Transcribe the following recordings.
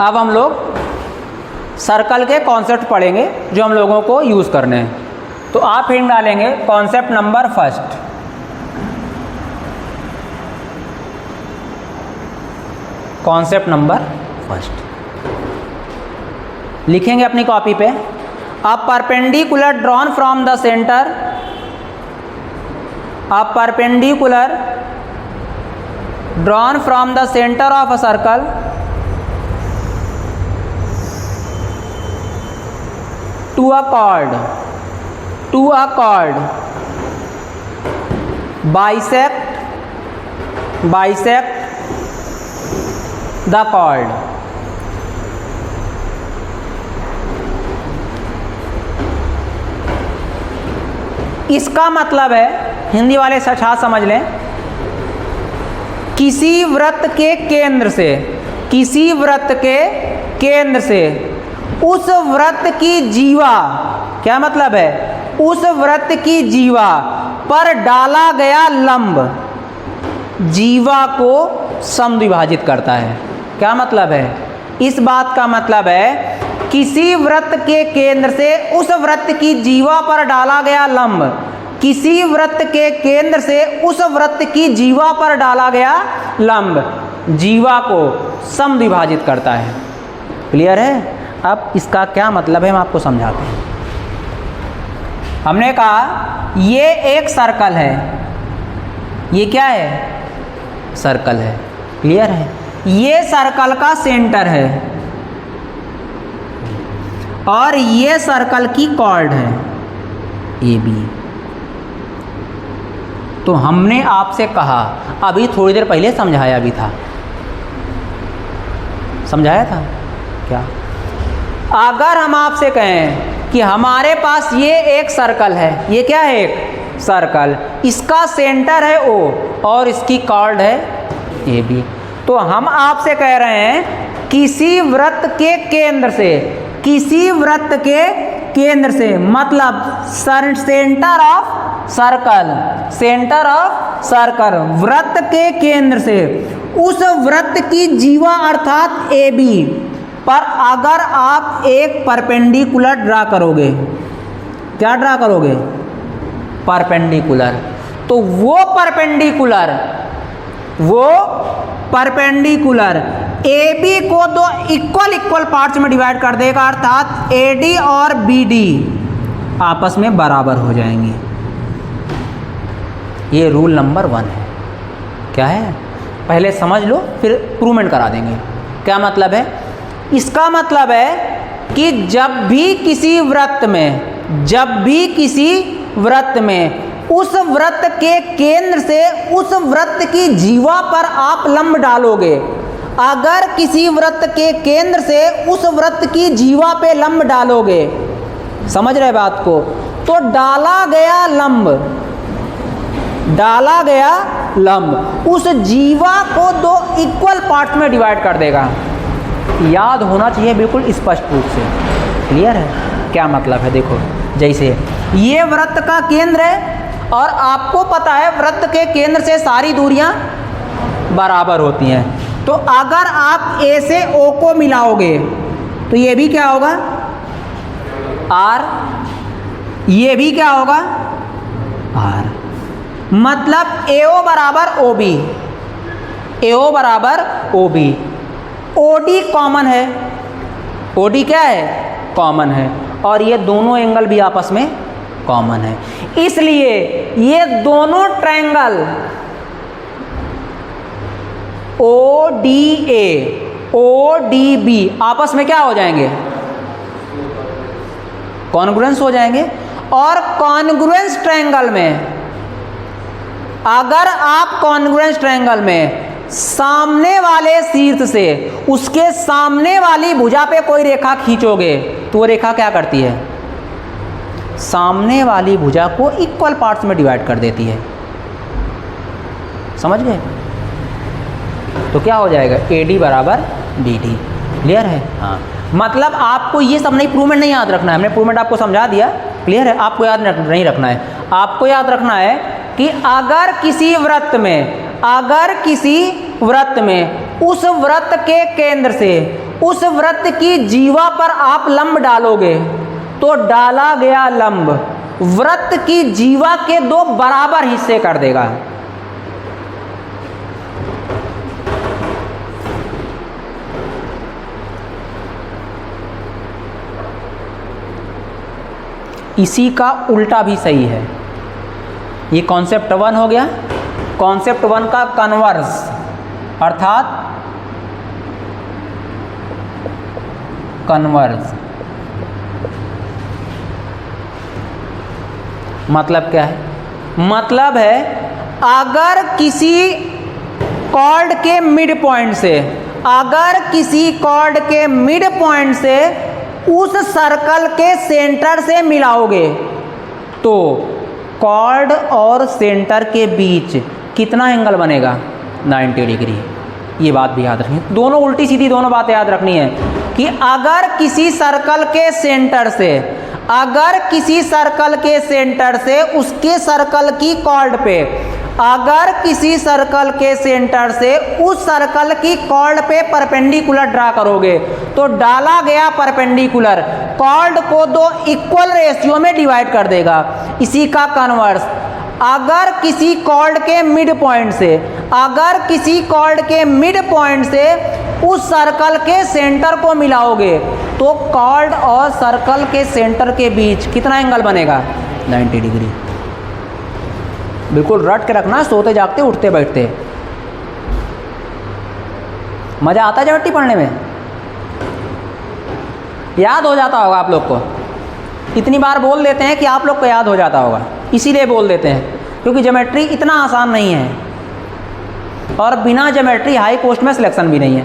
अब हम लोग सर्कल के कॉन्सेप्ट पढ़ेंगे जो हम लोगों को यूज़ करने हैं। तो आप हिंट डालेंगे concept number first. Concept number first लिखेंगे अपनी कॉपी पे। A perpendicular drawn from the centre, a perpendicular drawn from the centre of a circle to a chord bisect the chord। इसका मतलब है, हिंदी वाले साथ समझ लें, किसी वृत्त के केंद्र से, किसी वृत्त के केंद्र से उस वृत्त की जीवा, क्या मतलब है, उस वृत्त की जीवा पर डाला गया लंब जीवा को समद्विभाजित करता है। क्या मतलब है, इस बात का मतलब है किसी वृत्त के केंद्र से उस वृत्त की जीवा पर डाला गया लंब, किसी वृत्त के केंद्र से उस वृत्त की जीवा पर डाला गया लंब जीवा को समद्विभाजित करता है। क्लियर है? अब इसका क्या मतलब है हम आपको समझाते हैं। हमने कहा ये एक सर्कल है, ये क्या है, सर्कल है। क्लियर है? ये सर्कल का सेंटर है और ये सर्कल की कॉर्ड है ए बी। तो हमने आपसे कहा, अभी थोड़ी देर पहले समझाया भी था, समझाया था क्या, अगर हम आपसे कहें कि हमारे पास ये एक सर्कल है, ये क्या है, एक सर्कल, इसका सेंटर है ओ और इसकी कॉर्ड है ए बी, तो हम आपसे कह रहे हैं किसी वृत्त के केंद्र से, किसी वृत्त के केंद्र से, मतलब centre of circle, centre of circle, वृत्त के केंद्र से उस वृत्त की जीवा अर्थात ए बी पर अगर आप एक परपेंडिकुलर ड्रा करोगे, क्या ड्रा करोगे, परपेंडिकुलर, तो वो परपेंडिकुलर ए बी को दो इक्वल पार्ट्स में डिवाइड कर देगा, अर्थात ए डी और बी डी आपस में बराबर हो जाएंगे। ये रूल नंबर 1 है। क्या है, पहले समझ लो फिर प्रूवमेंट करा देंगे। क्या मतलब है, इसका मतलब है कि जब भी किसी वृत्त में उस वृत्त के केंद्र से उस वृत्त की जीवा पर आप लंब डालोगे, अगर किसी वृत्त के केंद्र से उस वृत्त की जीवा पे लंब डालोगे, समझ रहे बात को, तो डाला गया लंब उस जीवा को दो इक्वल पार्ट में डिवाइड कर देगा। याद होना चाहिए बिल्कुल स्पष्ट रूप से। क्लियर है? क्या मतलब है, देखो, जैसे ये वृत्त का केंद्र है और आपको पता है वृत्त के केंद्र से सारी दूरियां बराबर होती हैं, तो अगर आप ए से ओ को मिलाओगे तो ये भी क्या होगा, आर, ये भी क्या होगा, आर, मतलब एओ बराबर ओ बी, एओ बराबर ओ बी। ओडी कॉमन है, ओडी क्या है, कॉमन है, और ये दोनों एंगल भी आपस में कॉमन है, इसलिए ये दोनों triangle O D A, O D B आपस में क्या हो जाएंगे, कॉन्ग्रुएंस हो जाएंगे। और कॉन्ग्रुएंस ट्रायंगल में, अगर आप कॉन्ग्रुएंस ट्रायंगल में सामने वाले शीर्ष से उसके सामने वाली भुजा पे कोई रेखा खींचोगे तो वो रेखा क्या करती है, सामने वाली भुजा को इक्वल पार्ट्स में डिवाइड कर देती है। समझ गए? तो क्या हो जाएगा, ए डी बराबर बी डी। क्लियर है? हाँ, मतलब आपको ये सब नहीं, प्रूवमेंट नहीं याद रखना है, हमने प्रूवमेंट आपको समझा दिया। क्लियर है? आपको याद नहीं रखना है, आपको याद रखना है कि अगर किसी वृत्त में उस वृत्त के केंद्र से उस वृत्त की जीवा पर आप लंब डालोगे तो डाला गया लंब वृत्त की जीवा के 2 बराबर हिस्से कर देगा। इसी का उल्टा भी सही है। ये कॉन्सेप्ट 1 हो गया। कॉन्सेप्ट 1 का कन्वर्स अर्थात कन्वर्स मतलब क्या है? मतलब है अगर किसी कॉर्ड के मिड पॉइंट से, अगर किसी कॉर्ड के मिड पॉइंट से उस सर्कल के सेंटर से मिलाओगे तो कॉर्ड और सेंटर के बीच कितना एंगल बनेगा? 90 डिग्री। ये बात भी याद रखनी, दोनों उल्टी सीधी दोनों बातें याद रखनी है कि अगर किसी सर्कल के सेंटर से, अगर किसी सर्कल के सेंटर से उसके सर्कल की कॉर्ड पे, अगर किसी सर्कल के सेंटर से उस सर्कल की कॉर्ड पे परपेंडिकुलर ड्रा करोगे तो डाला गया परपेंडिकुलर कॉर्ड को 2 इक्वल रेशियो में डिवाइड कर देगा। इसी का कन्वर्स, अगर किसी कॉर्ड के मिड पॉइंट से, अगर किसी कॉर्ड के मिड पॉइंट से उस सर्कल के सेंटर को मिलाओगे तो कॉर्ड और सर्कल के सेंटर के बीच कितना एंगल बनेगा? 90 डिग्री। बिल्कुल रट के रखना, सोते जागते उठते बैठते। मजा आता है ज्योमेट्री पढ़ने में? याद हो जाता होगा आप लोग को। इतनी बार बोल देते हैं कि आप लोग को याद हो जाता होगा, इसीलिए बोल देते हैं क्योंकि ज्योमेट्री इतना आसान नहीं है और बिना ज्योमेट्री हाई पोस्ट में सिलेक्शन भी नहीं है।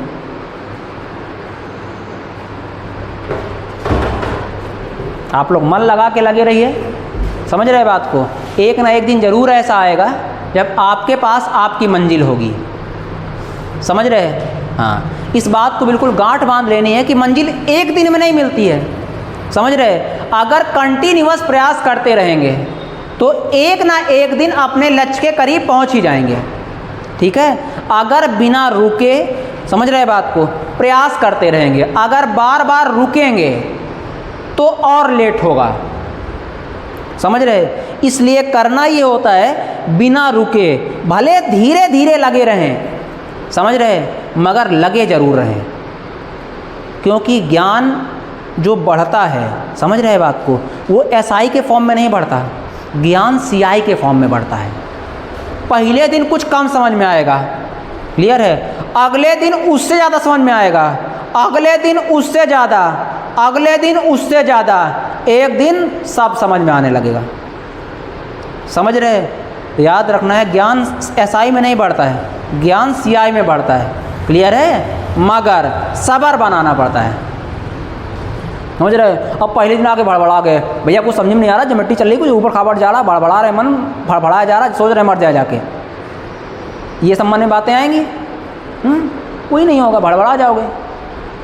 आप लोग मन लगा के लगे रहिए, समझ रहे बात को। एक ना एक दिन जरूर ऐसा आएगा जब आपके पास आपकी मंजिल होगी, समझ रहे? हाँ, इस बात को बिल्कुल गांठ बांध लेनी है कि मंजिल एक दिन में नहीं मिलती है, समझ रहे? अगर कंटिन्यूअस प्रयास करते रहेंगे तो एक ना एक दिन अपने लक्ष्य के करीब पहुंच ही जाएंगे, ठीक है? अगर बिना रुके, समझ रहे बात को, प्रयास करते रहेंगे, अगर बार बार रुकेंगे तो और लेट होगा, समझ रहे? इसलिए करना ये होता है बिना रुके, भले धीरे धीरे लगे रहें, समझ रहे, मगर लगे जरूर रहें, क्योंकि ज्ञान जो बढ़ता है, समझ रहे बात को, वो SI के फॉर्म में नहीं बढ़ता, ज्ञान CI के फॉर्म में बढ़ता है। पहले दिन कुछ कम समझ में आएगा, क्लियर है? अगले दिन उससे ज़्यादा समझ में आएगा, अगले दिन उससे ज़्यादा, अगले दिन उससे ज़्यादा, एक दिन सब समझ में आने लगेगा, समझ रहे? याद रखना है ज्ञान SI में नहीं बढ़ता है, ज्ञान CI में बढ़ता है, क्लियर है? मगर सब्र बनाना पड़ता है, समझ रहे? अब पहले दिन आके भड़बड़ा गए, भैया कुछ समझ में नहीं आ रहा, ज्योमेट्री चल रही, कुछ ऊपर खाबड़ जा रहा, भड़बड़ा रहे मन, भड़बड़ाया जा रहा, सोच रहे मर जाए जाके, ये सब मन में बातें आएंगी? कोई नहीं होगा, भड़बड़ा जाओगे।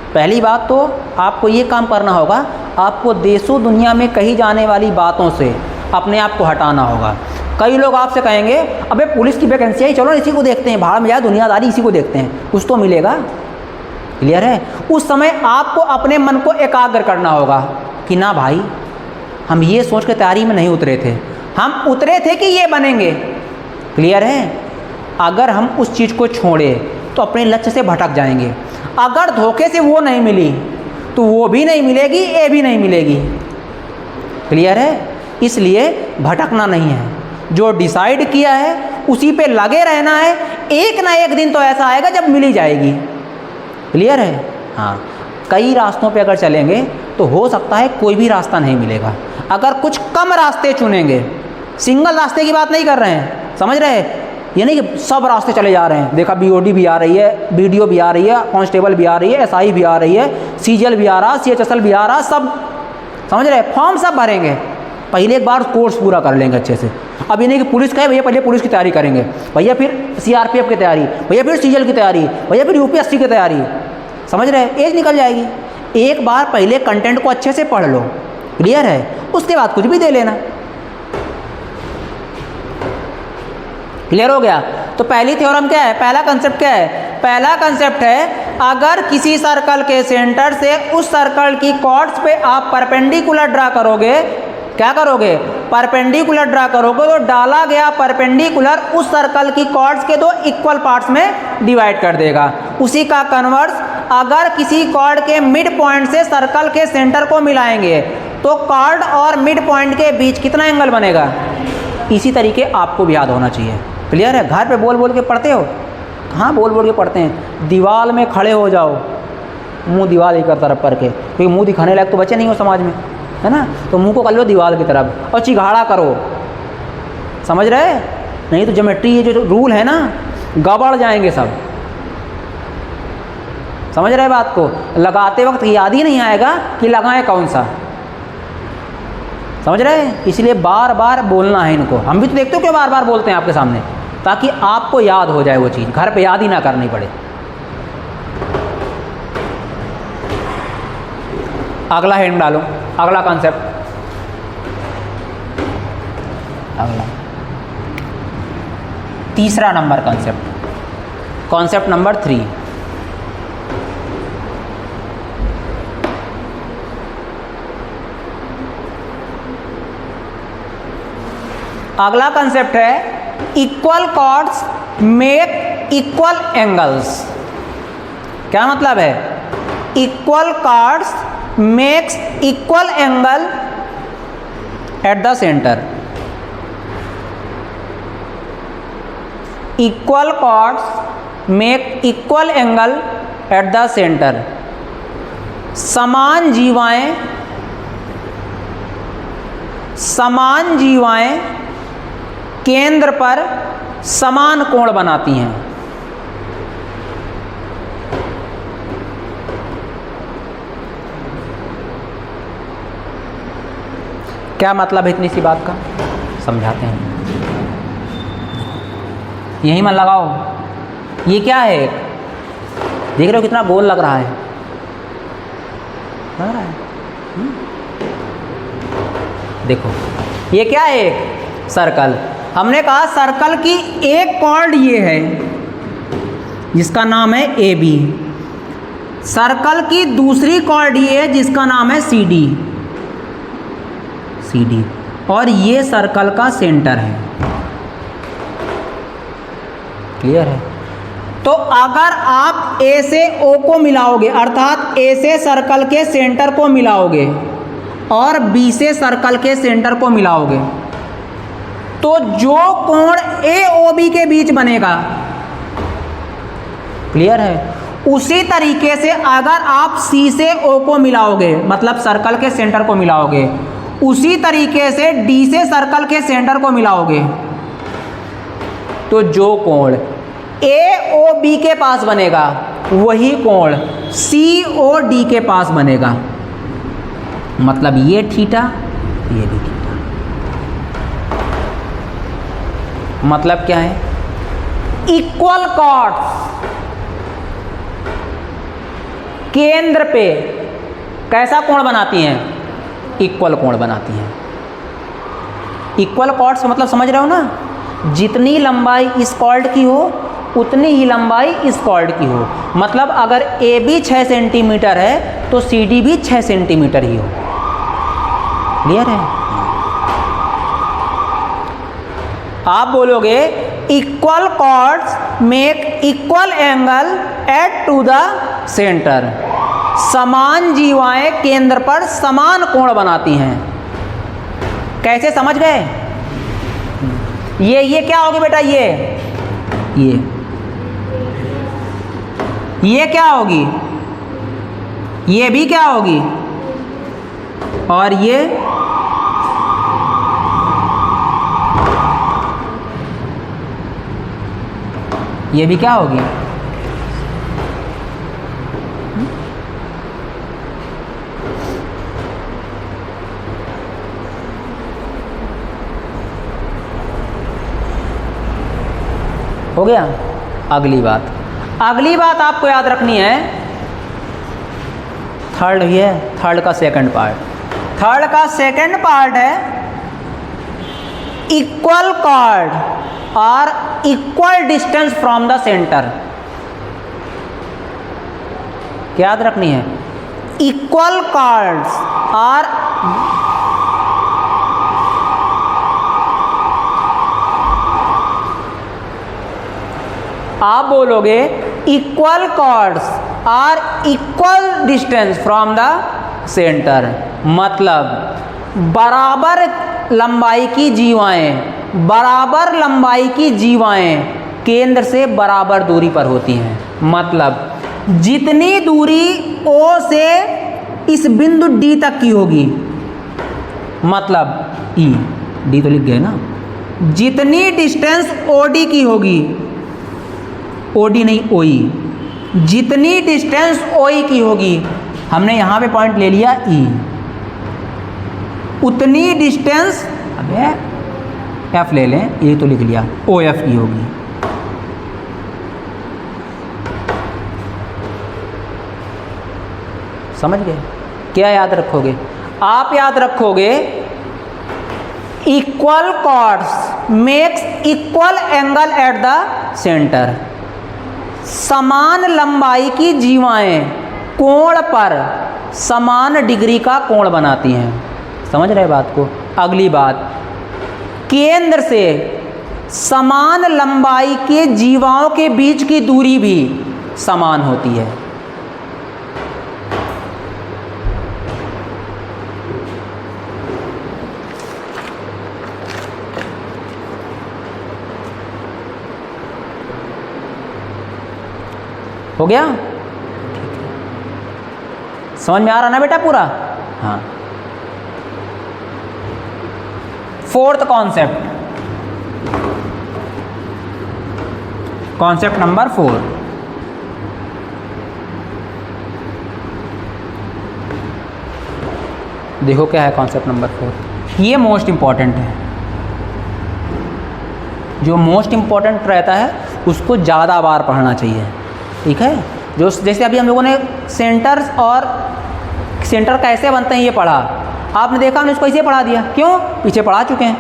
पहली बात तो आपको ये काम करना होगा, आपको देशों दुनिया में कही जाने वाली बातों से अपने आप को हटाना होगा। कई लोग आपसे कहेंगे अबे पुलिस की वैकेंसी आई, चलो इसी को देखते हैं, भाड़ में जाए दुनियादारी, इसी को देखते हैं, कुछ तो मिलेगा, क्लियर है? उस समय आपको अपने मन को एकाग्र करना होगा कि ना भाई, हम ये सोच के तैयारी में नहीं उतरे थे, हम उतरे थे कि ये बनेंगे, क्लियर है? अगर हम उस चीज़ को छोड़े तो अपने लक्ष्य से भटक जाएंगे। अगर धोखे से वो नहीं मिली तो वो भी नहीं मिलेगी, ये भी नहीं मिलेगी, क्लियर है? इसलिए भटकना नहीं है, जो डिसाइड किया है उसी पे लगे रहना है। एक ना एक दिन तो ऐसा आएगा जब मिल ही जाएगी, क्लियर है? हाँ, कई रास्तों पे अगर चलेंगे तो हो सकता है कोई भी रास्ता नहीं मिलेगा। अगर कुछ कम रास्ते चुनेंगे, सिंगल रास्ते की बात नहीं कर रहे हैं, समझ रहे हैं? ये नहीं कि सब रास्ते चले जा रहे हैं, देखा BOD भी आ रही है, BDO भी आ रही है, कांस्टेबल भी आ रही है, SI भी आ रही है, CGL भी आ रहा, CHSL भी आ रहा, सब समझ रहे हैं, फॉर्म सब भरेंगे, पहले एक बार कोर्स पूरा कर लेंगे अच्छे से। अब ये नहीं कि पुलिस का है भैया पहले पुलिस की तैयारी करेंगे, भैया फिर CRPF की तैयारी, भैया फिर CGL की तैयारी, भैया फिर UPSC की तैयारी, समझ रहे हैं? एज निकल जाएगी। एक बार पहले कंटेंट को अच्छे से पढ़ लो, क्लियर है? उसके बाद कुछ भी दे लेना, क्लियर हो गया? तो पहली थ्योरम क्या है, पहला कंसेप्ट क्या है? पहला कंसेप्ट है अगर किसी सर्कल के सेंटर से उस सर्कल की कॉर्ड्स पे आप परपेंडिकुलर ड्रा करोगे, क्या करोगे, परपेंडिकुलर ड्रा करोगे, तो डाला गया परपेंडिकुलर उस सर्कल की कॉर्ड्स के दो इक्वल पार्ट्स में डिवाइड कर देगा। उसी का कन्वर्स, अगर किसी कॉर्ड के मिड पॉइंट से सर्कल के सेंटर को मिलाएंगे तो कॉर्ड और मिड पॉइंट के बीच कितना एंगल बनेगा। इसी तरीके आपको भी याद होना चाहिए। क्लियर है? घर पे बोल बोल के पढ़ते हो? कहाँ बोल बोल के पढ़ते हैं? दीवार में खड़े हो जाओ, मुंह दीवार ही कर तरफ करके, क्योंकि मुंह दिखाने लायक तो बच्चे नहीं हो समाज में, है ना, तो मुंह को कर लो दीवार की तरफ और चिघाड़ा करो, समझ रहे? नहीं तो ज्योमेट्री ये जो रूल है ना, गड़बड़ जाएंगे सब। समझ रहे बात को? लगाते वक्त याद ही नहीं आएगा कि लगाएं कौन सा। समझ रहे? इसलिए बार बार बोलना है इनको। हम भी तो देखते हो क्यों बार बार बोलते हैं आपके सामने, ताकि आपको याद हो जाए वो चीज़, घर पे याद ही ना करनी पड़े। अगला हेडिंग डालो, अगला कॉन्सेप्ट, अगला तीसरा नंबर कॉन्सेप्ट, कॉन्सेप्ट नंबर 3। अगला कंसेप्ट है equal chords make equal angles. क्या मतलब है? Equal chords makes equal angle at the centre. Equal chords make equal angle at the centre. समान जीवाएं केंद्र पर समान कोण बनाती हैं। क्या मतलब है इतनी सी बात का? समझाते हैं। यही मन लगाओ। ये क्या है? देख रहे हो कितना गोल लग रहा है? लग रहा है? देखो ये क्या है? एक सर्कल। हमने कहा सर्कल की एक कॉर्ड ये है जिसका नाम है ए बी। सर्कल की दूसरी कॉर्ड ये है जिसका नाम है सी डी। और ये सर्कल का सेंटर है। क्लियर है? तो अगर आप ए से ओ को मिलाओगे, अर्थात ए से सर्कल के सेंटर को मिलाओगे और बी से सर्कल के सेंटर को मिलाओगे, तो जो कोण ए ओ बी के बीच बनेगा, क्लियर है, उसी तरीके से अगर आप सी से ओ को मिलाओगे, मतलब सर्कल के सेंटर को मिलाओगे, उसी तरीके से डी से सर्कल के सेंटर को मिलाओगे, तो जो कोण ए ओ बी के पास बनेगा वही कोण सी ओ डी के पास बनेगा। मतलब ये थीटा, ये भी थीटा। मतलब क्या है? इक्वल कॉर्ड्स केंद्र पे कैसा कोण बनाती हैं? इक्वल कोण बनाती हैं। इक्वल कॉर्ड्स मतलब समझ रहे हो ना? जितनी लंबाई इस कॉर्ड की हो उतनी ही लंबाई इस कॉर्ड की हो। मतलब अगर ए बी 6 सेंटीमीटर है तो सी डी भी 6 सेंटीमीटर ही हो। क्लियर है? आप बोलोगे equal chords make equal angle at to the centre. समान जीवाएं केंद्र पर समान कोण बनाती हैं। कैसे समझ गए? ये क्या होगी बेटा? ये क्या होगी? ये भी क्या होगी? और ये भी क्या होगी? हो गया? अगली बात आपको याद रखनी है। थर्ड ही है, थर्ड का सेकंड पार्ट है इक्वल कॉर्ड और equal distance from the centre. क्या याद रखनी है? इक्वल कॉर्ड्स आर आप बोलोगे equal chords are equal distance from the centre, मतलब बराबर लंबाई की जीवाएं, बराबर लंबाई की जीवाएं केंद्र से बराबर दूरी पर होती हैं। मतलब जितनी दूरी O से इस बिंदु D तक की होगी, मतलब E, D तो लिख गए ना, जितनी डिस्टेंस OD की होगी, OD नहीं OE, जितनी डिस्टेंस OE की होगी, हमने यहाँ पे पॉइंट ले लिया E, उतनी डिस्टेंस, अबे F ले लें, ये तो लिख लिया, OFE होगी। समझ गए? क्या याद रखोगे? आप याद रखोगे equal chords makes equal angle at the centre, समान लंबाई की जीवाएं कोण पर समान डिग्री का कोण बनाती हैं। समझ रहे बात को? अगली बात, केंद्र से समान लंबाई के जीवाओं के बीच की दूरी भी समान होती है। हो गया? समझ में आ रहा ना बेटा पूरा? हाँ। फोर्थ कॉन्सेप्ट, कॉन्सेप्ट नंबर 4, देखो क्या है कॉन्सेप्ट नंबर 4। ये मोस्ट इंपॉर्टेंट है, जो मोस्ट इंपॉर्टेंट रहता है उसको ज़्यादा बार पढ़ना चाहिए, ठीक है? जो जैसे अभी हम लोगों ने सेंटर्स और सेंटर कैसे बनते हैं ये पढ़ा, आपने देखा हमने इसको ऐसे पढ़ा दिया, क्यों? पीछे पढ़ा चुके हैं।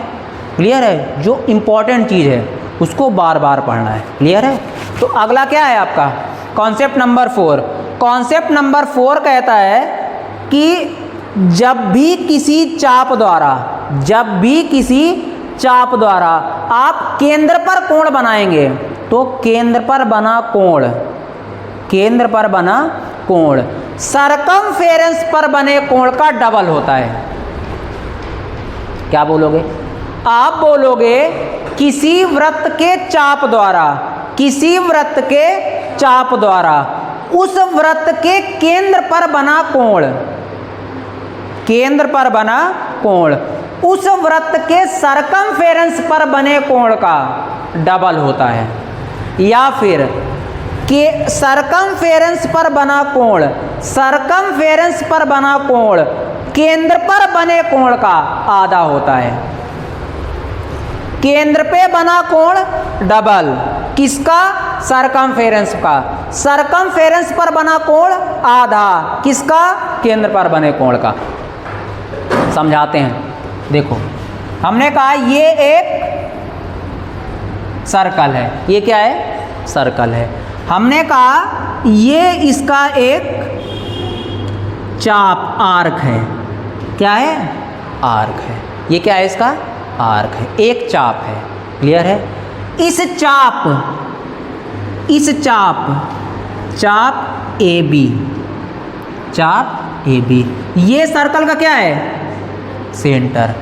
क्लियर है? जो इम्पॉर्टेंट चीज़ है उसको बार बार पढ़ना है। क्लियर है? तो अगला क्या है आपका कॉन्सेप्ट नंबर 4। कॉन्सेप्ट नंबर 4 कहता है कि जब भी किसी चाप द्वारा आप केंद्र पर कोण बनाएंगे तो केंद्र पर बना कोण सरकमफेरेंस पर बने कोण का डबल होता है। क्या बोलोगे? आप बोलोगे किसी वृत्त के चाप द्वारा उस वृत्त के केंद्र पर बना कोण उस वृत्त के सरकमफेरेंस पर बने कोण का डबल होता है, या फिर के सरकमफेरेंस पर बना कोण केंद्र पर बने कोण का आधा होता है। केंद्र पे बना कोण डबल, किसका? सरकमफेरेंस का। सरकमफेरेंस पर बना कोण आधा, किसका? केंद्र पर बने कोण का। समझाते हैं, देखो हमने कहा ये एक सर्कल है, ये क्या है? सर्कल है। हमने कहा ये इसका एक चाप आर्क है, क्या है? आर्क है। ये क्या है? इसका आर्क है, एक चाप है। क्लियर है? इस चाप ए बी, ये सर्कल का क्या है? सेंटर।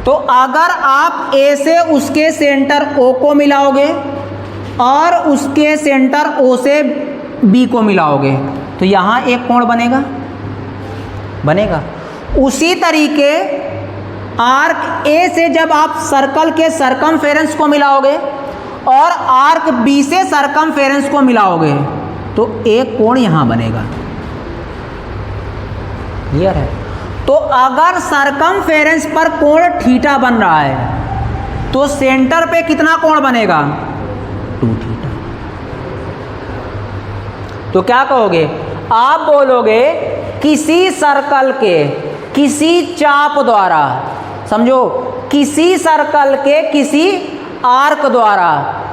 तो अगर आप ए से उसके सेंटर O को मिलाओगे और उसके सेंटर O से B को मिलाओगे तो यहाँ एक कोण बनेगा। उसी तरीके आर्क A से जब आप सर्कल के सरकमफेरेंस को मिलाओगे और आर्क B से सरकमफेरेंस को मिलाओगे तो एक कोण यहाँ बनेगा। क्लियर है? तो अगर सरकमफेरेंस पर कोण थीटा बन रहा है तो सेंटर पे कितना कोण बनेगा? 2 थीटा। तो क्या कहोगे? आप बोलोगे किसी सर्कल के किसी चाप द्वारा, समझो, किसी सर्कल के किसी आर्क द्वारा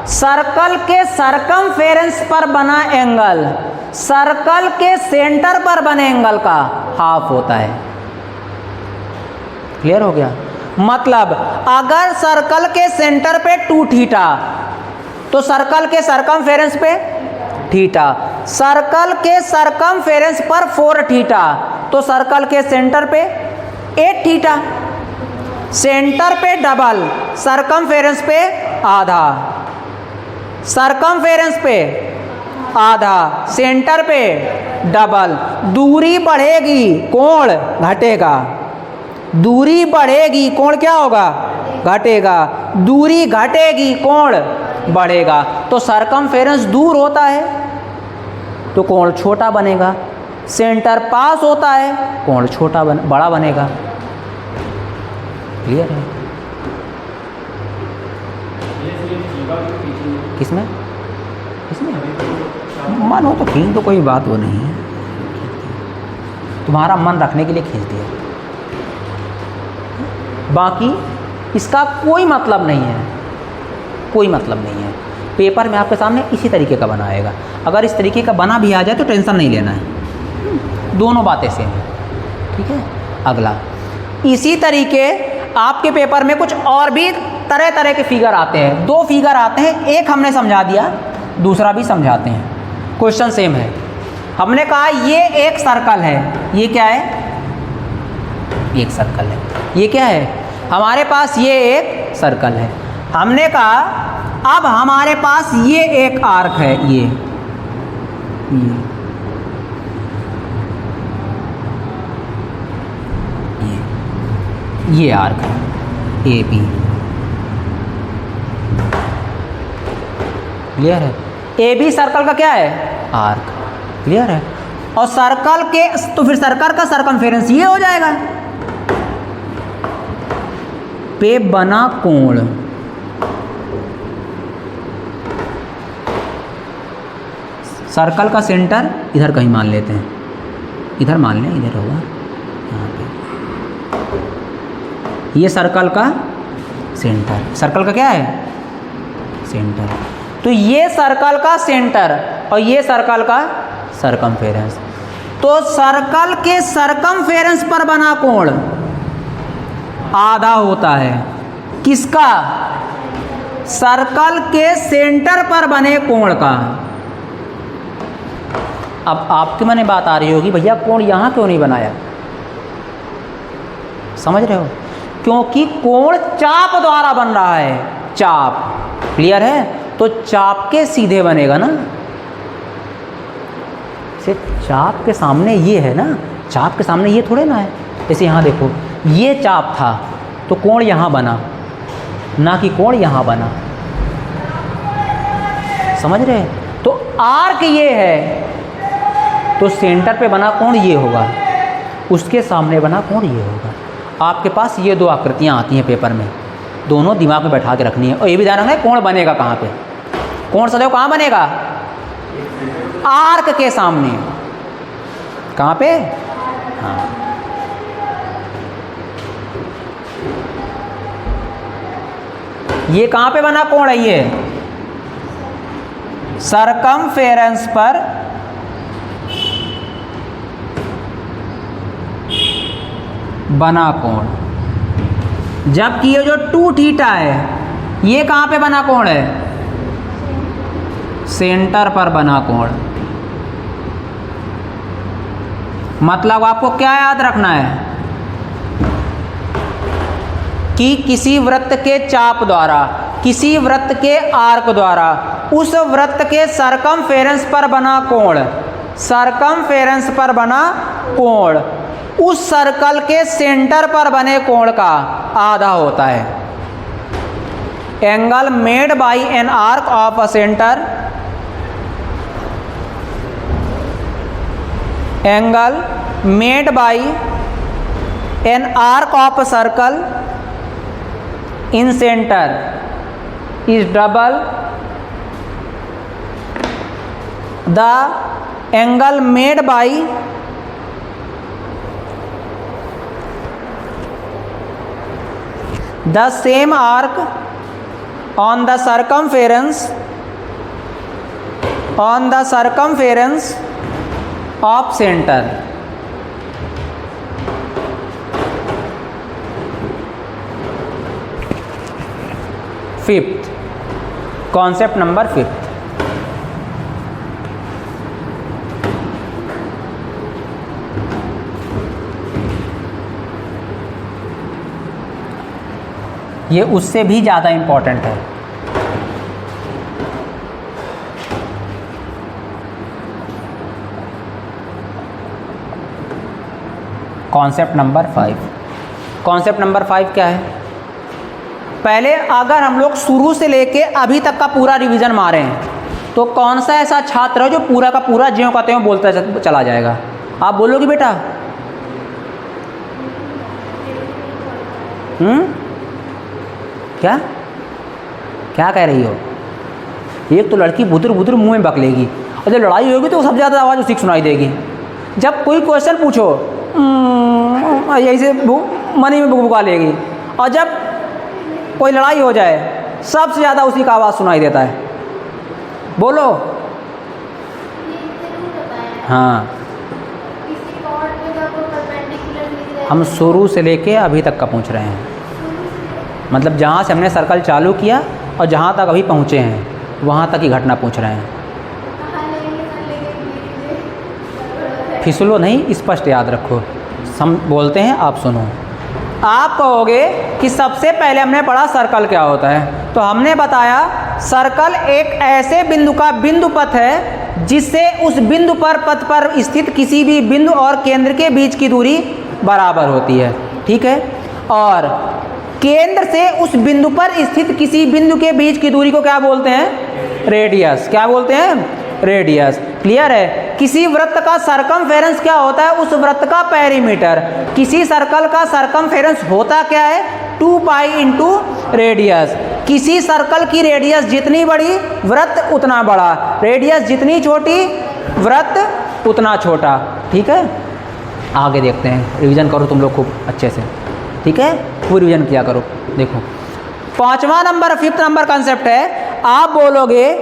सर्कल के सरकमफेरेंस पर बना एंगल सर्कल के सेंटर पर बने एंगल का हाफ होता है। क्लियर हो गया? मतलब अगर सर्कल के सेंटर पे 2 थीटा तो सर्कल के सरकमफेरेंस पे थीटा, सर्कल के सरकमफेरेंस पर 4 थीटा तो सर्कल के सेंटर पे 8 थीटा, सेंटर पे डबल, सरकमफेरेंस पे आधा, सरकमफेरेंस पे आधा, सेंटर पे डबल। दूरी बढ़ेगी कोण घटेगा, दूरी बढ़ेगी कोण क्या होगा? घटेगा। दूरी घटेगी कोण बढ़ेगा। तो सरकमफेरेंस दूर होता है तो कोण छोटा बनेगा, सेंटर पास होता है कोण बड़ा बनेगा। क्लियर है? किसमें किसमें मन हो तो खींच, तो कोई बात वो नहीं है, तुम्हारा मन रखने के लिए खींच दिया। बाकी इसका कोई मतलब नहीं है, कोई मतलब नहीं है। पेपर में आपके सामने इसी तरीके का बना आएगा। अगर इस तरीके का बना भी आ जाए तो टेंशन नहीं लेना है, दोनों बातें सेम है। ठीक है? अगला, इसी तरीके आपके पेपर में कुछ और भी तरह तरह के फिगर आते हैं। 2 फिगर आते हैं, एक हमने समझा दिया, दूसरा भी समझाते हैं। क्वेश्चन सेम है। हमने कहा ये एक सर्कल है, ये क्या है? एक सर्कल है। ये क्या है? हमारे पास ये एक सर्कल है। हमने कहा अब हमारे पास ये एक आर्क है, ये आर्क है ए बी। क्लियर है? ए बी सर्कल का क्या है? आर्क। क्लियर है? और सर्कल के, तो फिर सर्कल का सरकमफेरेंस ये हो जाएगा। पे बना कोण सर्कल का सेंटर इधर कहीं मान लेते हैं, इधर मान लें, इधर होगा यहाँ पे। ये सर्कल का सेंटर, सर्कल का क्या है? सेंटर। तो ये सर्कल का सेंटर और ये सर्कल का सरकमफेरेंस। तो सर्कल के सरकमफेरेंस पर बना कोण आधा होता है। किसका? सर्कल के सेंटर पर बने कोण का। अब आपके मन में बात आ रही होगी, भैया कोण यहाँ क्यों नहीं बनाया? समझ रहे हो? क्योंकि कोण चाप द्वारा बन रहा है, चाप। क्लियर है? तो चाप के सीधे बनेगा ना, से चाप के सामने ये है ना, चाप के सामने ये थोड़े ना है। जैसे यहाँ देखो, ये चाप था तो कोण यहाँ बना, ना कि कोण यहाँ बना। समझ रहे? तो आर्क ये है तो सेंटर पे बना कोण ये होगा, उसके सामने बना कोण ये होगा। आपके पास ये 2 आकृतियाँ आती हैं पेपर में, दोनों दिमाग में बैठा के रखनी है। और ये भी ध्यान रखना है कोण बनेगा कहाँ पे। कोण सदैव कहाँ बनेगा? आर्क के सामने। कहाँ पे? हाँ, ये कहाँ पे बना कोण है? ये सरकमफेरेंस पर बना कोण। जबकि ये जो 2 थीटा है ये कहाँ पे बना कोण है? सेंटर पर बना कोण। मतलब आपको क्या याद रखना है कि किसी वृत्त के चाप द्वारा, किसी वृत्त के आर्क द्वारा उस वृत्त के सरकमफेरेंस पर बना कोण, सरकमफेरेंस पर बना कोण उस सर्कल के सेंटर पर बने कोण का आधा होता है। Angle made by an arc of a centre, angle made by an arc of a circle in centre is double the angle made by the same arc on the circumference of centre. Fifth, concept number fifth, ये उससे भी ज़्यादा important है। Concept number 5। Concept number 5 क्या है? पहले अगर हम लोग शुरू से लेके अभी तक का पूरा रिवीजन मारें तो कौन सा ऐसा छात्र है जो पूरा का पूरा ज्यों का त्यों बोलता चला जाएगा? आप बोलोगे बेटा? क्या क्या कह रही हो? एक तो लड़की बुदुर बुदुर मुंह में बकलेगी और जब लड़ाई होगी तो सबसे ज़्यादा आवाज़ उसी को सुनाई देगी। जब कोई क्वेश्चन पूछो यही से मनी में बुका लेगी, और जब कोई लड़ाई हो जाए सबसे ज़्यादा उसी का आवाज़ सुनाई देता है। बोलो। हाँ, हम शुरू से लेके अभी तक का पूछ रहे हैं, मतलब जहाँ से हमने सर्कल चालू किया और जहाँ तक अभी पहुँचे हैं वहाँ तक की घटना पूछ रहे हैं। फिसलो नहीं, स्पष्ट याद रखो। हम बोलते हैं, आप सुनो। आप कहोगे कि सबसे पहले हमने पढ़ा सर्कल क्या होता है, तो हमने बताया सर्कल एक ऐसे बिंदु का बिंदु पथ है जिससे उस बिंदु पर पथ पर स्थित किसी भी बिंदु और केंद्र के बीच की दूरी बराबर होती है। ठीक है, और केंद्र से उस बिंदु पर स्थित किसी बिंदु के बीच की दूरी को क्या बोलते हैं? रेडियस। क्या बोलते हैं? रेडियस। क्लियर है? किसी वृत्त का सरकमफेरेंस क्या होता है? उस वृत्त का पेरीमीटर। किसी सर्कल का सरकमफेरेंस होता क्या है? 2 पाई इंटू रेडियस। किसी सर्कल की रेडियस जितनी बड़ी वृत्त उतना बड़ा, रेडियस जितनी छोटी वृत्त उतना छोटा। ठीक है, आगे देखते हैं। रिवीजन करो तुम लोग खूब अच्छे से। ठीक है, खूब रिवीजन किया करो। देखो, 5वां नंबर, 5th नंबर कंसेप्ट है, आप बोलोगे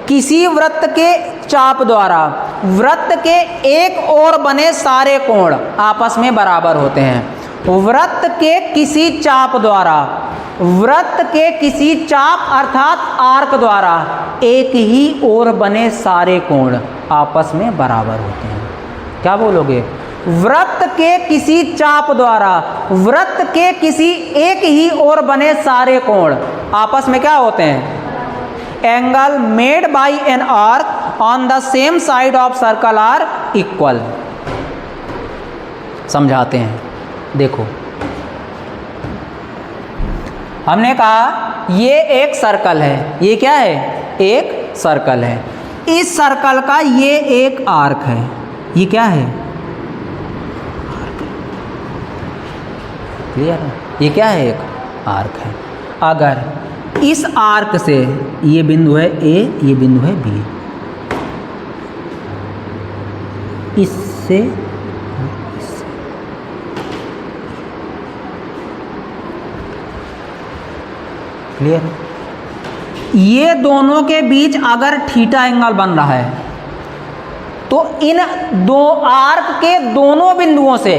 किसी वृत्त के चाप द्वारा वृत्त के एक ओर बने सारे कोण आपस में बराबर होते हैं। वृत्त के किसी चाप द्वारा, वृत्त के किसी चाप अर्थात आर्क द्वारा एक ही ओर बने सारे कोण आपस में बराबर होते हैं। क्या बोलोगे? वृत्त के किसी चाप द्वारा वृत्त के किसी एक ही ओर बने सारे कोण आपस में क्या होते हैं? Angle made by an arc on the same side of circle are equal. समझाते हैं। देखो, हमने कहा ये एक सर्कल है। ये क्या है? एक सर्कल है। इस सर्कल का ये एक आर्क है। ये क्या है? क्लियर है? ये क्या है? एक आर्क है। अगर इस आर्क से ये बिंदु है ए, ये बिंदु है बी, इससे क्लियर है? ये दोनों के बीच अगर थीटा एंगल बन रहा है तो इन दो आर्क के दोनों बिंदुओं से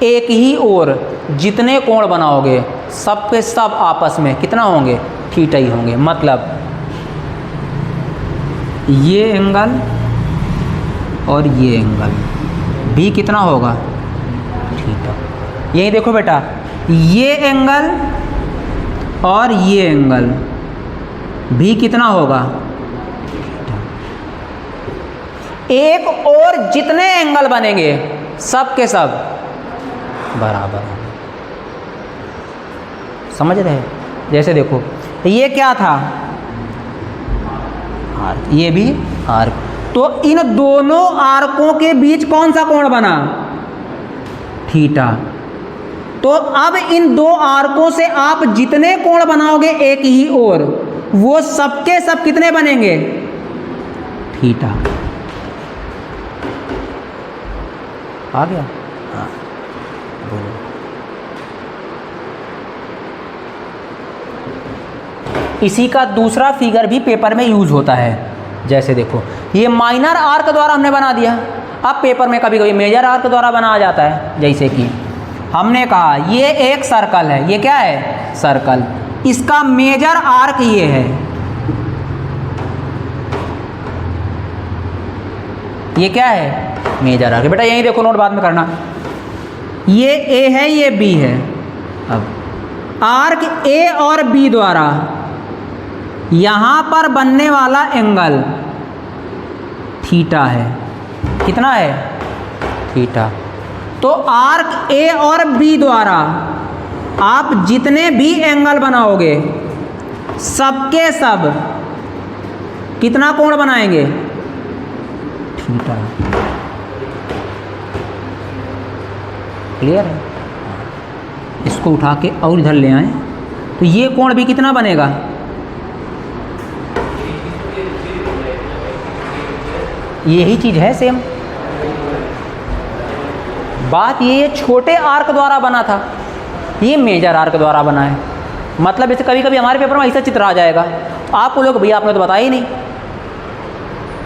एक ही ओर जितने कोण बनाओगे सब के सब आपस में कितना होंगे? थीटा ही होंगे। मतलब ये एंगल और ये एंगल भी कितना होगा? थीटा। यही देखो बेटा, ये एंगल और ये एंगल भी कितना होगा? थीटा। एक और जितने एंगल बनेंगे सब के सब बराबर होंगे। समझ रहे हैं? जैसे देखो, ये क्या था? आर्क। ये भी आर्क। तो इन दोनों आर्कों के बीच कौन सा कोण बना? थीटा। तो अब इन दो आर्कों से आप जितने कोण बनाओगे एक ही ओर, वो सबके सब कितने बनेंगे? थीटा। आ गया? हाँ, बोलो। इसी का दूसरा फिगर भी पेपर में यूज होता है। जैसे देखो, ये माइनर आर्क द्वारा हमने बना दिया। अब पेपर में कभी कभी मेजर आर्क द्वारा बनाया जाता है, जैसे कि हमने कहा ये एक सर्कल है, ये क्या है सर्कल, इसका मेजर आर्क ये है, ये क्या है मेजर आर्क। बेटा यही देखो, नोट बाद में करना, ये ए है ये बी है। अब आर्क ए और बी द्वारा यहां पर बनने वाला एंगल थीटा है, कितना है थीटा। तो आर्क ए और बी द्वारा आप जितने भी एंगल बनाओगे सबके सब कितना कोण बनाएंगे थीटा। क्लियर है? इसको उठा के और इधर ले आए तो ये कोण भी कितना बनेगा, यही चीज है सेम। बात ये छोटे आर्क द्वारा बना था, ये मेजर आर्क द्वारा बना है। मतलब इसे कभी कभी हमारे पेपर में ऐसा चित्र आ जाएगा, आप बोलोगे भैया आपने तो बताया ही नहीं,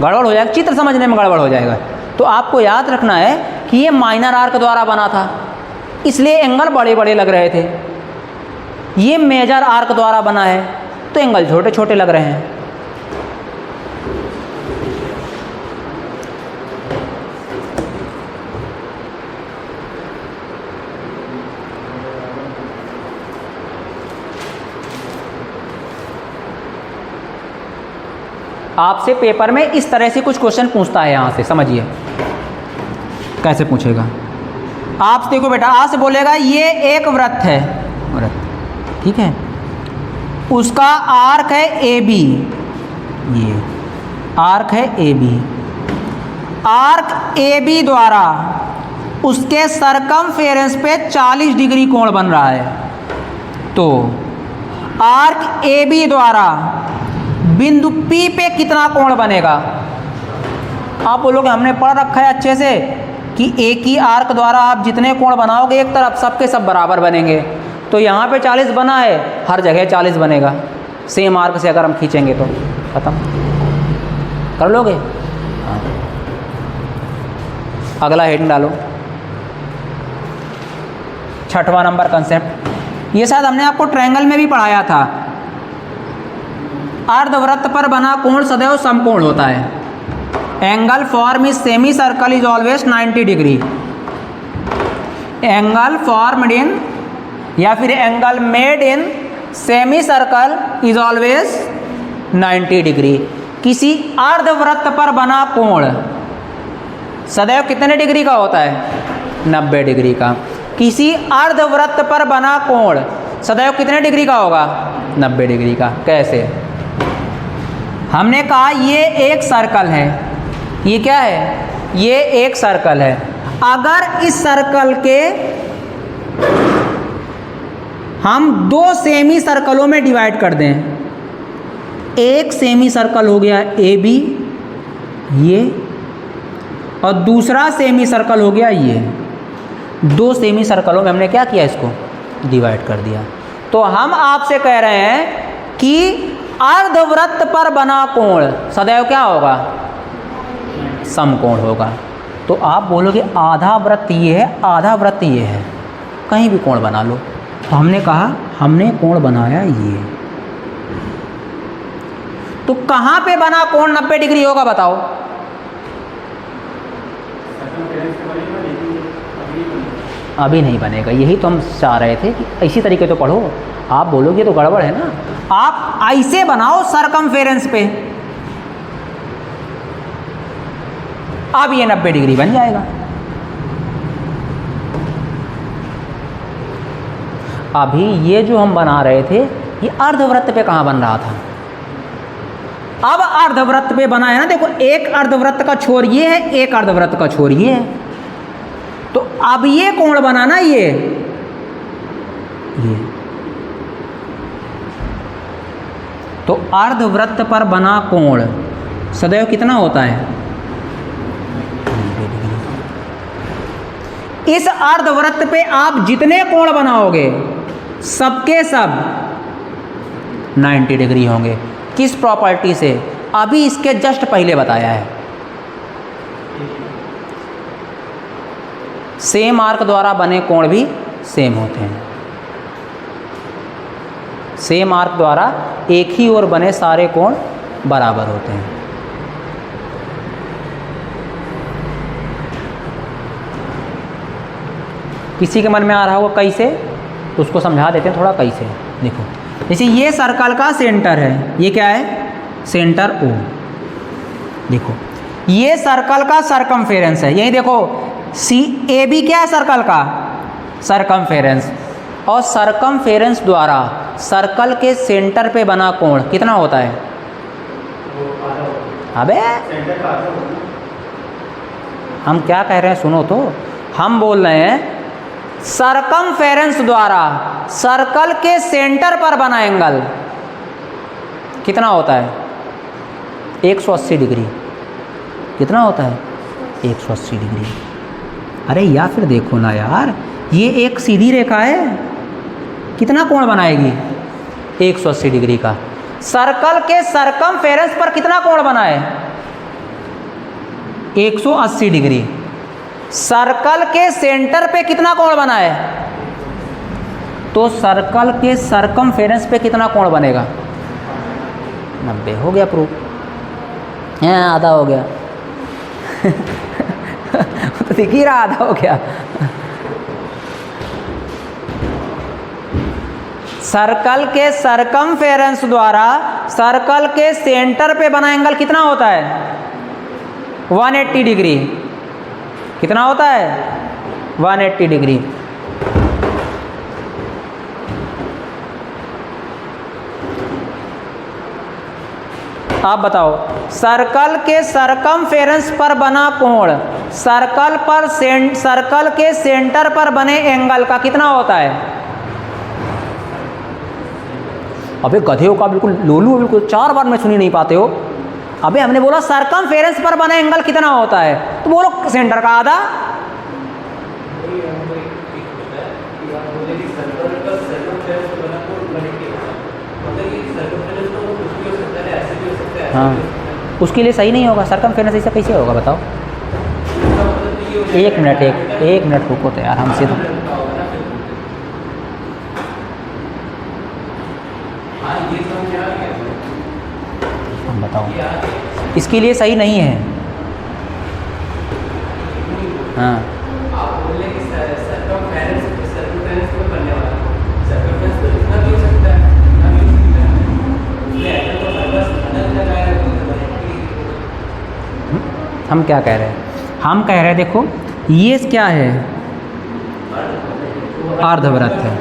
गड़बड़ हो जाएगा, चित्र समझने में गड़बड़ हो जाएगा। तो आपको याद रखना है कि ये माइनर आर्क द्वारा बना था, इसलिए एंगल बड़े बड़े लग रहे थे। ये मेजर आर्क द्वारा बना है तो एंगल छोटे छोटे लग रहे हैं। आपसे पेपर में इस तरह से कुछ क्वेश्चन पूछता है, यहाँ से समझिए कैसे पूछेगा। आप देखो बेटा, आज से बोलेगा ये एक वृत्त है, वृत्त ठीक है, उसका आर्क है ए बी, ये आर्क है A B. Arc A B द्वारा उसके सरकमफेरेंस पे 40 डिग्री कोण बन रहा है। तो आर्क ए बी द्वारा बिंदु P पे कितना कोण बनेगा। आप बोलोगे हमने पढ़ रखा है अच्छे से कि एक ही आर्क द्वारा आप जितने कोण बनाओगे एक तरफ सबके सब बराबर बनेंगे। तो यहाँ पे 40 बना है, हर जगह 40 बनेगा। सेम आर्क से अगर हम खींचेंगे तो खत्म कर लोगे। हाँ। अगला हेडिंग डालो, 6वां नंबर कंसेप्ट। ये शायद हमने आपको ट्रायंगल में भी पढ़ाया था। अर्धवृत्त पर बना कोण सदैव समकोण होता है। Angle form is semi circle is always 90 degree. Angle formed in या फिर angle made in semi circle is always 90 degree. किसी अर्धवृत्त पर बना कोण सदैव कितने डिग्री का होता है, 90 डिग्री का। किसी अर्धवृत्त पर बना कोण सदैव कितने डिग्री का होगा, 90 डिग्री का। कैसे? हमने कहा ये एक सर्कल है, ये क्या है, ये एक सर्कल है। अगर इस सर्कल के हम 2 सेमी सर्कलों में डिवाइड कर दें, एक सेमी सर्कल हो गया ए बी ये, और दूसरा सेमी सर्कल हो गया ये। 2 सेमी सर्कलों में हमने क्या किया, इसको डिवाइड कर दिया। तो हम आपसे कह रहे हैं कि अर्धवृत्त पर बना कोण सदैव क्या होगा, समकोण होगा। तो आप बोलोगे आधा वृत्त ये है, आधा वृत्त ये है, कहीं भी कोण बना लो। तो हमने कहा हमने कोण बनाया ये, तो कहाँ पे बना कोण 90 डिग्री होगा बताओ। अभी नहीं बनेगा, यही तो हम चाह रहे थे कि इसी तरीके तो पढ़ो। आप बोलोगे तो गड़बड़ है ना, आप ऐसे बनाओ सरकमफेरेंस पे, अब ये 90 डिग्री बन जाएगा। अभी ये जो हम बना रहे थे ये अर्धवृत्त पे कहाँ बन रहा था, अब अर्धवृत्त पे बना है ना। देखो एक अर्धवृत्त का छोर ये है, एक अर्धवृत्त का छोर ये है, तो अब ये कोण बना ना ये तो अर्धवृत्त पर बना कोण सदैव कितना होता है, 90 डिग्री। इस अर्धवृत्त पे आप जितने कोण बनाओगे सबके सब 90 डिग्री होंगे। किस प्रॉपर्टी से, अभी इसके जस्ट पहले बताया है। सेम आर्क द्वारा बने कोण भी सेम होते हैं। सेम आर्क द्वारा एक ही ओर बने सारे कोण बराबर होते हैं। किसी के मन में आ रहा होगा कैसे, तो उसको समझा देते हैं थोड़ा कैसे। देखो, जैसे ये सर्कल का सेंटर है, ये क्या है, सेंटर O। देखो ये सर्कल का सरकमफेरेंस है, यही देखो AB क्या है सर्कल का, सरकमफेरेंस। और सरकमफेरेंस द्वारा सर्कल के सेंटर पे बना कोण कितना होता है? अबे हम क्या कह रहे हैं सुनो तो, हम बोल रहे हैं सरकमफेरेंस द्वारा सर्कल के सेंटर पर बना एंगल कितना होता है? 180 डिग्री। कितना होता है? 180 डिग्री। अरे या फिर देखो ना यार, ये एक सीधी रेखा है, कितना कोण बनाएगी? 180 डिग्री का। सर्कल के सरकमफेरेंस पर कितना कोण बना है? 180 डिग्री। सर्कल के सेंटर पे कितना कोण बना है? तो सर्कल के सरकमफेरेंस पे कितना कोण बनेगा? 90। हो गया प्रूफ। हाँ आधा हो गया तो दिख ही रहा आधा हो गया। सर्कल के सरकमफेरेंस द्वारा सर्कल के सेंटर पे बना एंगल कितना होता है? 180 डिग्री। कितना होता है? 180 डिग्री। आप बताओ, सर्कल के सरकमफेरेंस पर बना कोण सर्कल के सेंटर पर बने एंगल का कितना होता है? अबे गधे का बिल्कुल लोलू, बिल्कुल 4 बार में सुनी नहीं पाते हो। अबे हमने बोला सरकमफेरेंस पर बना एंगल कितना होता है, तो बोलो सेंटर का आधा। हाँ उसके लिए सही नहीं होगा, सरकमफेरेंस ऐसा कैसे होगा बताओ? एक मिनट रुको तो यार, हमसे तो हम बताओ, इसके लिए सही नहीं है। हाँ हम क्या कह रहे हैं? हम कह रहे हैं देखो ये क्या है? अर्धवृत्त है,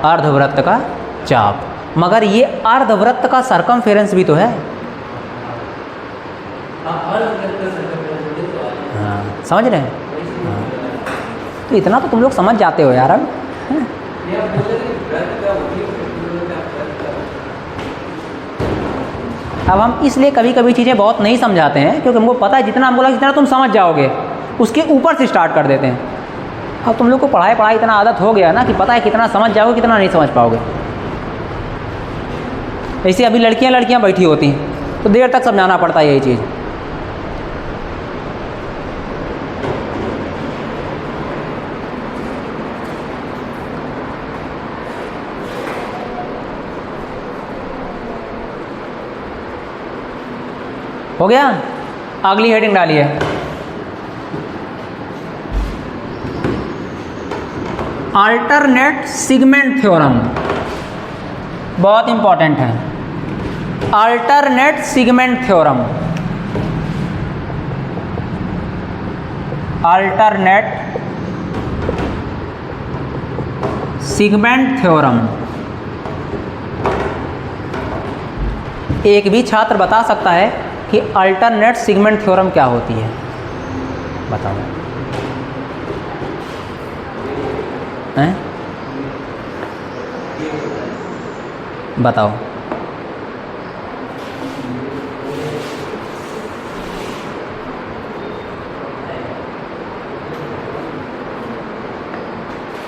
अर्धवृत्त का चाप। मगर ये अर्धवृत्त का सरकमफेरेंस भी तो है। हाँ समझ रहे हैं? हाँ। तो इतना तो तुम लोग समझ जाते हो यार अब। अब हम इसलिए कभी कभी चीज़ें बहुत नहीं समझाते हैं, क्योंकि हमको पता है जितना हम बोला जितना तुम समझ जाओगे उसके ऊपर से स्टार्ट कर देते हैं। अब तुम लोग को पढ़ाई इतना आदत हो गया ना कि पता है कितना समझ जाओगे कितना नहीं समझ पाओगे। ऐसे अभी लड़कियां बैठी होती हैं तो देर तक समझाना पड़ता है यही चीज़। हो गया? अगली हेडिंग डालिए, अल्टरनेट सेगमेंट थ्योरम। बहुत इंपॉर्टेंट है, alternate segment theorem. Alternate segment theorem. एक भी छात्र बता सकता है कि अल्टरनेट सेगमेंट थ्योरम क्या होती है? बताओ हैं? बताओ।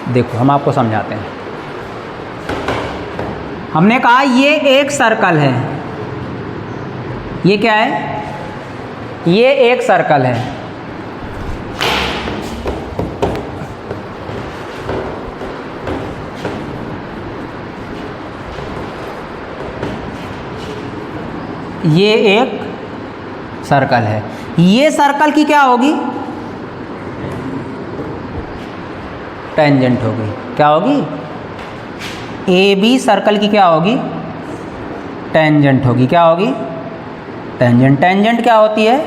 देखो हम आपको समझाते हैं। हमने कहा ये एक सर्कल है, ये क्या है? ये एक सर्कल है। ये एक सर्कल है, ये सर्कल की क्या होगी, टेंजेंट होगी। क्या होगी, ए बी सर्कल की क्या होगी, टेंजेंट होगी। क्या होगी, टेंजेंट। टेंजेंट क्या होती है,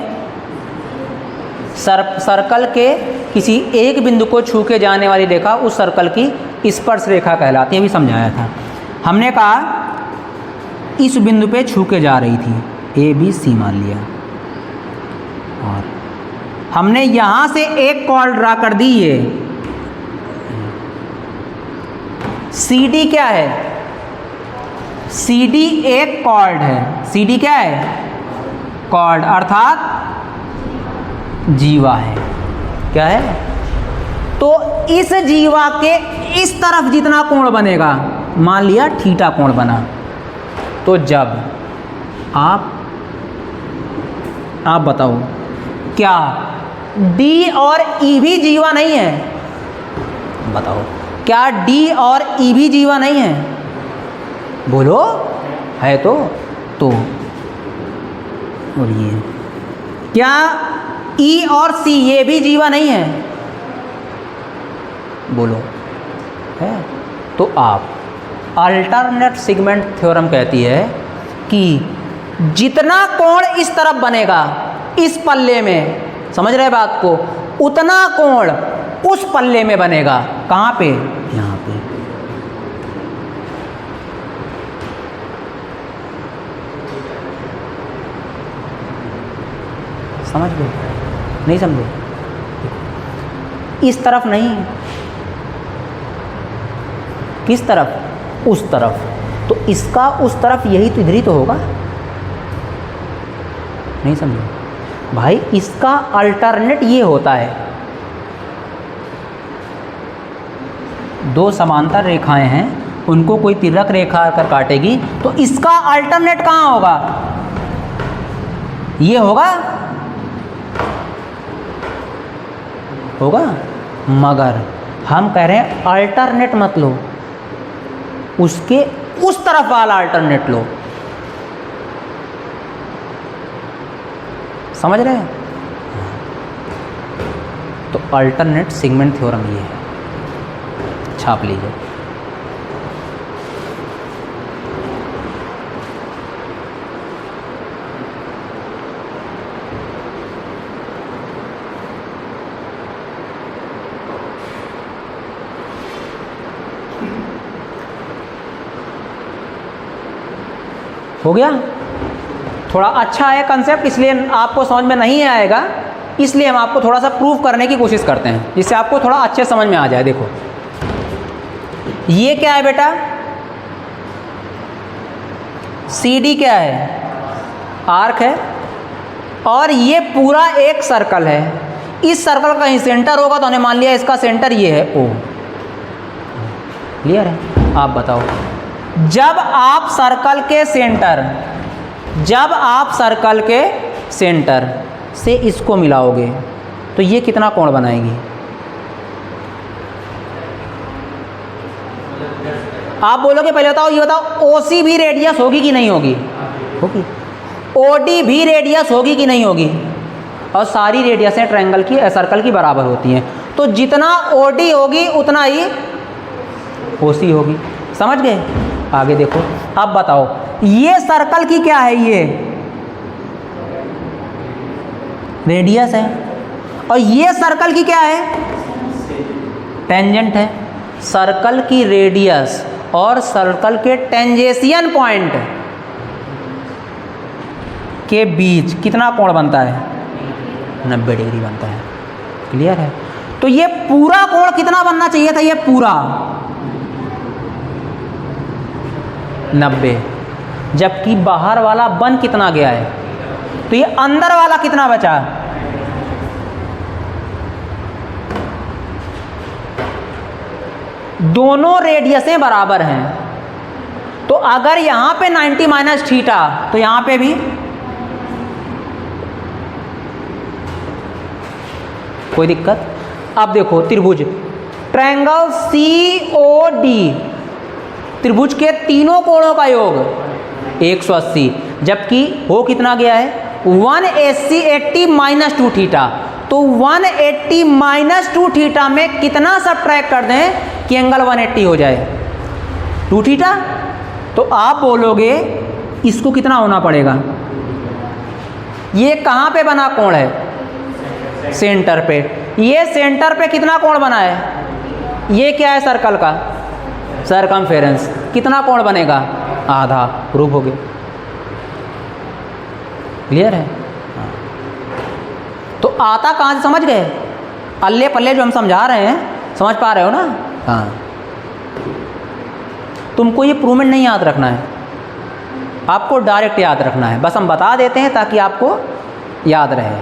सर्कल के किसी एक बिंदु को छू के जाने वाली रेखा उस सर्कल की स्पर्श रेखा कहलाती है। अभी समझाया था हमने, कहा इस बिंदु पे छू के जा रही थी, ए बी सी मान लिया, और हमने यहाँ से एक कॉर्ड ड्रा कर दी, ये सी डी क्या है, सी डी एक कॉर्ड है। सी डी क्या है, कॉर्ड, अर्थात जीवा है। क्या है, तो इस जीवा के इस तरफ जितना कोण बनेगा, मान लिया थीटा कोण बना, तो जब आप बताओ क्या डी और ई भी जीवा नहीं है, बताओ क्या डी और ई भी जीवा नहीं है, बोलो, है तो और ये क्या ई और सी ये भी जीवा नहीं है, बोलो, है तो आप अल्टरनेट सेगमेंट थ्योरम कहती है कि जितना कोण इस तरफ बनेगा इस पल्ले में, समझ रहे बात को, उतना कोण उस पल्ले में बनेगा। कहाँ पे, यहाँ पे। समझ गए, नहीं समझे, इस तरफ नहीं, किस तरफ, उस तरफ, तो इसका उस तरफ यही तो, इधर ही तो होगा, नहीं समझे भाई, इसका अल्टरनेट ये होता है, दो समांतर रेखाएं हैं, उनको कोई तिर्यक रेखा आकर काटेगी, तो इसका अल्टरनेट कहाँ होगा, ये होगा, मगर हम कह रहे हैं अल्टरनेट मत लो, उसके उस तरफ वाला अल्टरनेट लो। समझ रहे हैं, तो अल्टरनेट सेगमेंट थ्योरम ये है, छाप लीजिए। हो गया, थोड़ा अच्छा है कंसेप्ट, इसलिए आपको समझ में नहीं आएगा, इसलिए हम आपको थोड़ा सा प्रूफ करने की कोशिश करते हैं, जिससे आपको थोड़ा अच्छे समझ में आ जाए। देखो ये क्या है बेटा, सी डी क्या है, आर्क है, और ये पूरा एक सर्कल है, इस सर्कल का ही सेंटर होगा, तो हमने मान लिया इसका सेंटर ये है ओ। क्लियर है, आप बताओ, जब आप सर्कल के सेंटर से इसको मिलाओगे तो ये कितना कोण बनाएगी, आप बोलोगे पहले बताओ, ये बताओ ओसी भी रेडियस होगी कि नहीं होगी, होगी, ओडी भी रेडियस होगी कि नहीं होगी, और सारी रेडियसें ट्रायंगल की, सर्कल की बराबर होती हैं, तो जितना ओडी होगी उतना ही ओसी होगी। समझ गए, आगे देखो, अब बताओ ये सर्कल की क्या है, ये रेडियस है, और ये सर्कल की क्या है, टेंजेंट है। सर्कल की रेडियस और सर्कल के टेंजेशियन पॉइंट के बीच कितना कोण बनता है, 90 डिग्री बनता है। क्लियर है, तो ये पूरा कोण कितना बनना चाहिए था, ये पूरा 90, जबकि बाहर वाला बन कितना गया है, तो ये अंदर वाला कितना बचा, दोनों रेडियसें बराबर हैं, तो अगर यहां पे 90 माइनस थीटा, तो यहां पे भी कोई दिक्कत। अब देखो त्रिभुज, ट्रायंगल COD, त्रिभुज के तीनों कोणों का योग 180, जबकि हो कितना गया है 180 माइनस 2 थीटा। तो 180 माइनस 2 थीटा में कितना सब्ट्रैक्ट कर दें कि एंगल 180 हो जाए 2 थीटा। तो आप बोलोगे इसको कितना होना पड़ेगा, ये कहाँ पे बना कोण है सेंटर पे, ये सेंटर पे कितना कोण बना है, ये क्या है सर्कल का सरकमफेरेंस, कितना कोण बनेगा आधा, प्रूफ हो गया। क्लियर है। तो आता कहाँ से समझ गए, अल्ले पल्ले जो हम समझा रहे हैं समझ पा रहे हो ना। हाँ, तुमको ये प्रूवमेंट नहीं याद रखना है, आपको डायरेक्ट याद रखना है, बस हम बता देते हैं ताकि आपको याद रहे।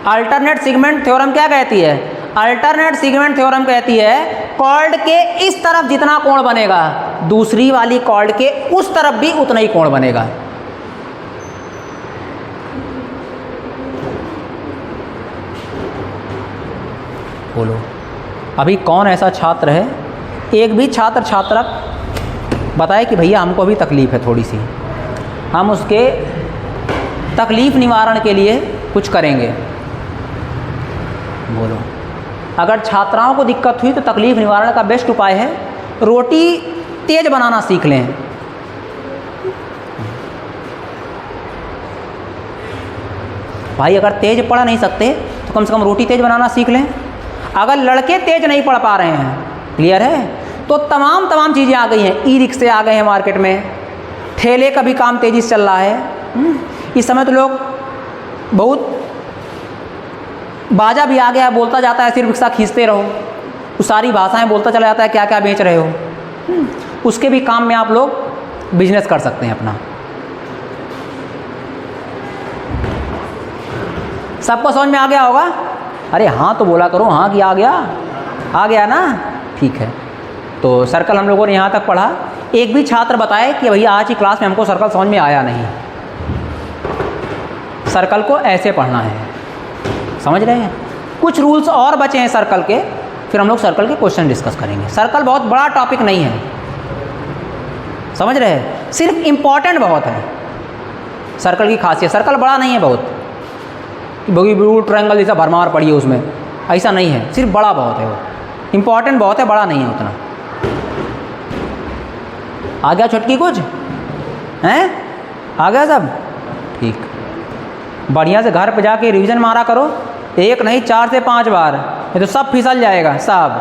अल्टरनेट सेगमेंट थ्योरम क्या कहती है, अल्टरनेट सेगमेंट थ्योरम कहती है कॉर्ड के इस तरफ जितना कोण बनेगा दूसरी वाली कॉर्ड के उस तरफ भी उतना ही कोण बनेगा। बोलो अभी कौन ऐसा छात्र है, एक भी छात्र छात्रक बताए कि भैया हमको अभी तकलीफ़ है थोड़ी सी, हम उसके तकलीफ़ निवारण के लिए कुछ करेंगे। बोलो, अगर छात्राओं को दिक्कत हुई तो तकलीफ़ निवारण का बेस्ट उपाय है रोटी तेज़ बनाना सीख लें। भाई अगर तेज़ पढ़ नहीं सकते तो कम से कम रोटी तेज़ बनाना सीख लें। अगर लड़के तेज़ नहीं पढ़ पा रहे हैं, क्लियर है, तो तमाम चीज़ें आ गई हैं, ई रिक्शे आ गए हैं मार्केट में, ठेले का भी काम तेज़ी से चल रहा है। इस समय तो लोग बहुत बाजा भी आ गया, बोलता जाता है सिर्फ रिक्शा खींचते रहो, तो सारी भाषाएं बोलता चला जाता है क्या क्या बेच रहे हो। उसके भी काम में आप लोग बिजनेस कर सकते हैं अपना। सबको समझ में आ गया होगा, अरे हाँ तो बोला करो हाँ कि आ गया ना, ठीक है। तो सर्कल हम लोगों ने यहाँ तक पढ़ा। एक भी छात्र बताए कि भैया आज की क्लास में हमको सर्कल समझ में आया नहीं, सर्कल को ऐसे पढ़ना है, समझ रहे हैं। कुछ रूल्स और बचे हैं सर्कल के, फिर हम लोग सर्कल के क्वेश्चन डिस्कस करेंगे। सर्कल बहुत बड़ा टॉपिक नहीं है, समझ रहे हैं, सिर्फ इम्पॉर्टेंट बहुत है सर्कल की खासियत। सर्कल बड़ा नहीं है बहुत, ब्लू ट्रायंगल जैसा भरमार पड़ी है उसमें, ऐसा नहीं है, सिर्फ बड़ा बहुत है, वो इम्पॉर्टेंट बहुत है, बड़ा नहीं है उतना। आ गया छुटकी कुछ हैं, आ गया सब ठीक। बढ़िया से घर पे जाके रिवीजन मारा करो, एक नहीं 4 से 5 बार, ये तो सब फिसल जाएगा सब।